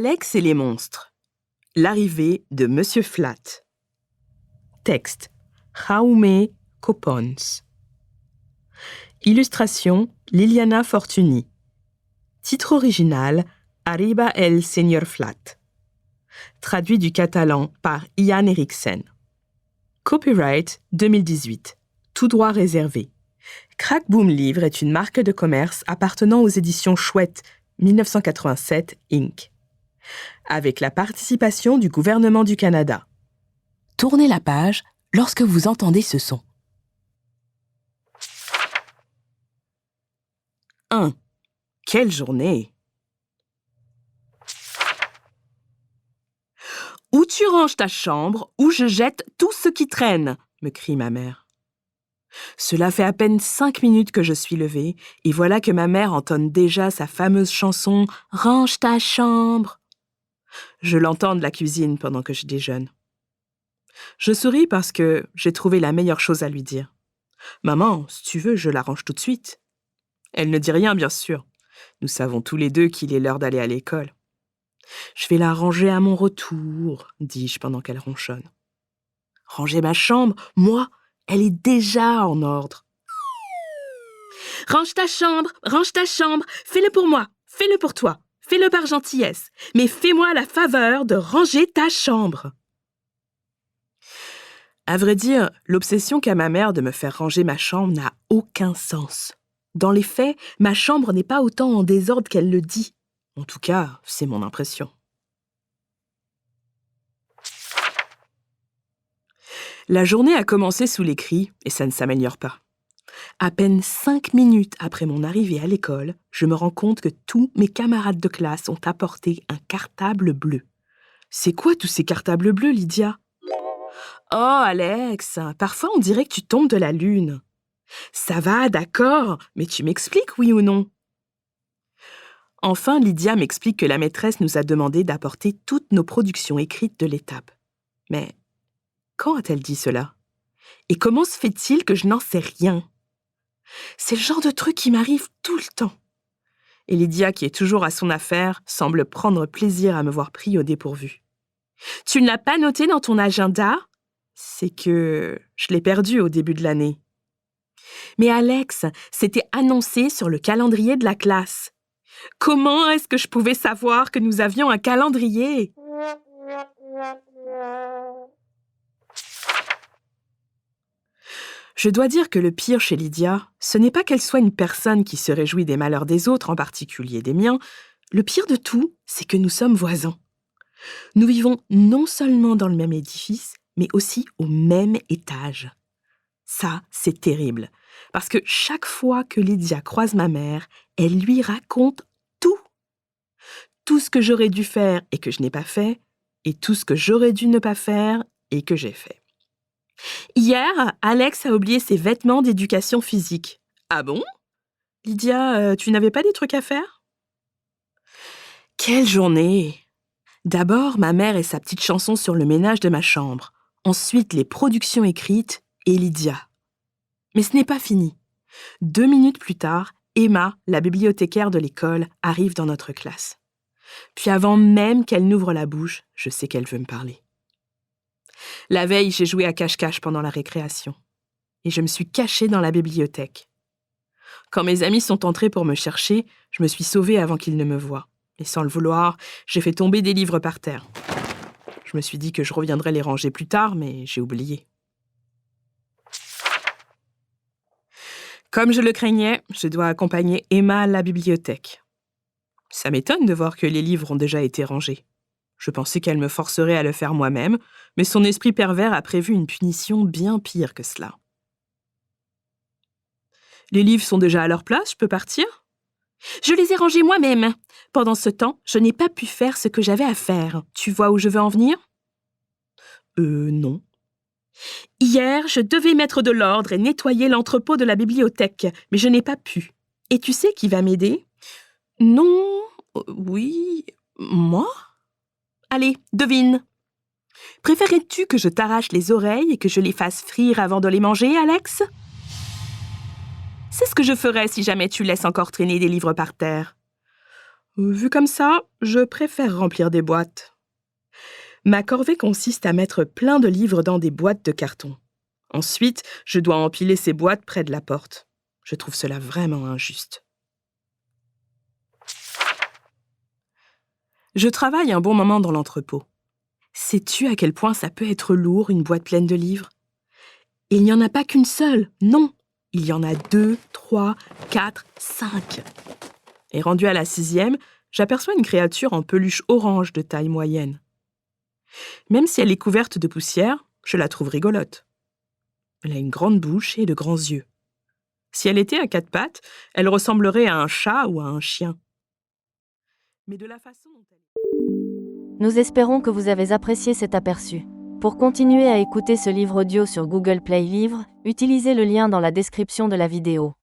Alex et les monstres. L'arrivée de Monsieur Flat. Texte. Jaume Copons. Illustration. Liliana Fortuny. Titre original. Arriba el Señor Flat. Traduit du catalan par Ian Eriksen. Copyright 2018. Tout droit réservé. Crack Boom Livre est une marque de commerce appartenant aux éditions Chouette 1987 Inc. Avec la participation du gouvernement du Canada. Tournez la page lorsque vous entendez ce son. 1. Quelle journée! Où tu ranges ta chambre, où je jette tout ce qui traîne, me crie ma mère. Cela fait à peine 5 minutes que je suis levée, et voilà que ma mère entonne déjà sa fameuse chanson « Range ta chambre ». Je l'entends de la cuisine pendant que je déjeune. Je souris parce que j'ai trouvé la meilleure chose à lui dire. « Maman, si tu veux, je la range tout de suite. » Elle ne dit rien, bien sûr. Nous savons tous les deux qu'il est l'heure d'aller à l'école. « Je vais la ranger à mon retour, » dis-je pendant qu'elle ronchonne. « Ranger ma chambre, moi, elle est déjà en ordre. »« Range ta chambre, fais-le pour moi, fais-le pour toi, fais-le par gentillesse, mais fais-moi la faveur de ranger ta chambre. » À vrai dire, l'obsession qu'a ma mère de me faire ranger ma chambre n'a aucun sens. Dans les faits, ma chambre n'est pas autant en désordre qu'elle le dit. En tout cas, c'est mon impression. La journée a commencé sous les cris et ça ne s'améliore pas. À peine 5 minutes après mon arrivée à l'école, je me rends compte que tous mes camarades de classe ont apporté un cartable bleu. C'est quoi tous ces cartables bleus, Lydia? Oh, Alex, parfois on dirait que tu tombes de la lune. Ça va, d'accord, mais tu m'expliques, oui ou non? Enfin, Lydia m'explique que la maîtresse nous a demandé d'apporter toutes nos productions écrites de l'étape. Mais quand a-t-elle dit cela? Et comment se fait-il que je n'en sais rien? C'est le genre de truc qui m'arrive tout le temps. Et Lydia, qui est toujours à son affaire, semble prendre plaisir à me voir pris au dépourvu. Tu ne l'as pas noté dans ton agenda? C'est que je l'ai perdu au début de l'année. Mais Alex, c'était annoncé sur le calendrier de la classe. Comment est-ce que je pouvais savoir que nous avions un calendrier? Je dois dire que le pire chez Lydia, ce n'est pas qu'elle soit une personne qui se réjouit des malheurs des autres, en particulier des miens. Le pire de tout, c'est que nous sommes voisins. Nous vivons non seulement dans le même édifice, mais aussi au même étage. Ça, c'est terrible, parce que chaque fois que Lydia croise ma mère, elle lui raconte tout. Tout ce que j'aurais dû faire et que je n'ai pas fait, et tout ce que j'aurais dû ne pas faire et que j'ai fait. Hier, Alex a oublié ses vêtements d'éducation physique. Ah bon? Lydia, tu n'avais pas des trucs à faire? Quelle journée! D'abord, ma mère et sa petite chanson sur le ménage de ma chambre. Ensuite, les productions écrites et Lydia. Mais ce n'est pas fini. 2 minutes plus tard, Emma, la bibliothécaire de l'école, arrive dans notre classe. Puis avant même qu'elle n'ouvre la bouche, je sais qu'elle veut me parler. La veille, j'ai joué à cache-cache pendant la récréation. Et je me suis cachée dans la bibliothèque. Quand mes amis sont entrés pour me chercher, je me suis sauvée avant qu'ils ne me voient. Et sans le vouloir, j'ai fait tomber des livres par terre. Je me suis dit que je reviendrais les ranger plus tard, mais j'ai oublié. Comme je le craignais, je dois accompagner Emma à la bibliothèque. Ça m'étonne de voir que les livres ont déjà été rangés. Je pensais qu'elle me forcerait à le faire moi-même, mais son esprit pervers a prévu une punition bien pire que cela. Les livres sont déjà à leur place, je peux partir? Je les ai rangés moi-même. Pendant ce temps, je n'ai pas pu faire ce que j'avais à faire. Tu vois où je veux en venir? Non. Hier, je devais mettre de l'ordre et nettoyer l'entrepôt de la bibliothèque, mais je n'ai pas pu. Et tu sais qui va m'aider? Non, oui, moi? Allez, devine. Préférerais-tu que je t'arrache les oreilles et que je les fasse frire avant de les manger, Alex? C'est ce que je ferais si jamais tu laisses encore traîner des livres par terre. Vu comme ça, je préfère remplir des boîtes. Ma corvée consiste à mettre plein de livres dans des boîtes de carton. Ensuite, je dois empiler ces boîtes près de la porte. Je trouve cela vraiment injuste. Je travaille un bon moment dans l'entrepôt. Sais-tu à quel point ça peut être lourd, une boîte pleine de livres? Et il n'y en a pas qu'une seule, non. Il y en a 2, 3, 4, 5. Et rendu à la 6e, j'aperçois une créature en peluche orange de taille moyenne. Même si elle est couverte de poussière, je la trouve rigolote. Elle a une grande bouche et de grands yeux. Si elle était à 4 pattes, elle ressemblerait à un chat ou à un chien. Mais de la façon dont elle... Nous espérons que vous avez apprécié cet aperçu. Pour continuer à écouter ce livre audio sur Google Play Livres, utilisez le lien dans la description de la vidéo.